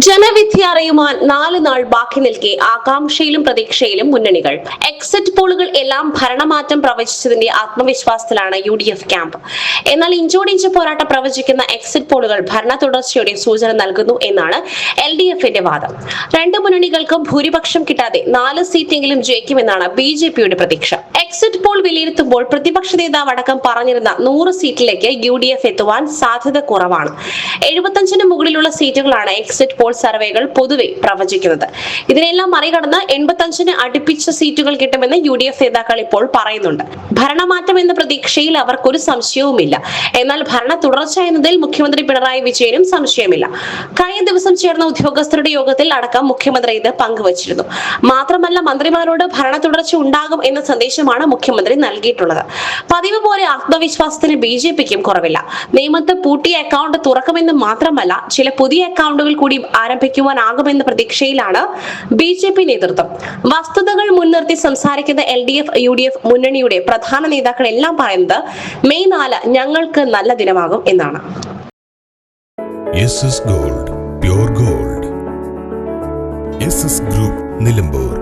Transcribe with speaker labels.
Speaker 1: ജനവിധി അറിയുവാൻ 4 നാൾ ബാക്കി നിൽക്കെ ആകാംക്ഷയിലും പ്രതീക്ഷയിലും മുന്നണികൾ. എക്സിറ്റ് പോളുകൾ എല്ലാം ഭരണമാറ്റം പ്രവചിച്ചതിന്റെ ആത്മവിശ്വാസത്തിലാണ് UDF ക്യാമ്പ്. എന്നാൽ ഇഞ്ചോടിഞ്ച് പോരാട്ടം പ്രവചിക്കുന്ന എക്സിറ്റ് പോളുകൾ ഭരണ തുടർച്ചയുടെ സൂചന നൽകുന്നു എന്നാണ് LDFന്റെ വാദം. 2 മുന്നണികൾക്കും ഭൂരിപക്ഷം കിട്ടാതെ 4 സീറ്റെങ്കിലും ജയിക്കുമെന്നാണ് BJPയുടെ പ്രതീക്ഷ. എക്സിറ്റ് പോൾ വിലയിരുത്തുമ്പോൾ പ്രതിപക്ഷ നേതാവ് അടക്കം പറഞ്ഞിരുന്ന 100 സീറ്റിലേക്ക് UDF എത്തുവാൻ സാധ്യത കുറവാണ്. 75-ന് മുകളിലുള്ള സീറ്റുകളാണ് എക്സിറ്റ് പോൾ സർവേകൾ പൊതുവെ പ്രവചിക്കുന്നത്. ഇതിനെല്ലാം മറികടന്ന് 85-ന് അടുപ്പിച്ച സീറ്റുകൾ കിട്ടുമെന്ന് UDF നേതാക്കൾ ഇപ്പോൾ പറയുന്നുണ്ട്. ഭരണമാറ്റം എന്ന പ്രതീക്ഷയിൽ അവർക്കൊരു സംശയവുമില്ല. എന്നാൽ ഭരണ തുടർച്ച എന്നതിൽ മുഖ്യമന്ത്രി പിണറായി വിജയനും സംശയമില്ല. കഴിഞ്ഞ ദിവസം ചേർന്ന ഉദ്യോഗസ്ഥരുടെ യോഗത്തിൽ അടക്കം മുഖ്യമന്ത്രി ഇത് പങ്കുവച്ചിരുന്നു. മാത്രമല്ല, മന്ത്രിമാരോട് ഭരണ തുടർച്ച ഉണ്ടാകും എന്ന സന്ദേശമാണ് മുഖ്യമന്ത്രി നൽകിയിട്ടുള്ളത്. പതിവ് പോലെ ആത്മവിശ്വാസത്തിന് BJPക്കും കുറവില്ല. നിയമത്ത് പൂട്ടിയ അക്കൗണ്ട് തുറക്കുമെന്ന് മാത്രമല്ല, ചില പുതിയ അക്കൗണ്ടുകൾ കൂടി ആരംഭിക്കുവാനാകുമെന്ന പ്രതീക്ഷയിലാണ് BJP നേതൃത്വം. വസ്തുതകൾ മുൻനിർത്തി സംസാരിക്കുന്ന LDF UDF മുന്നണിയുടെ പ്രധാന നേതാക്കൾ എല്ലാം പറയുന്നത് മെയ് 4 ഞങ്ങൾക്ക് നല്ല ദിനമാകും എന്നാണ്.
Speaker 2: SS Gold, Pure Gold. SS Group, Nilambur.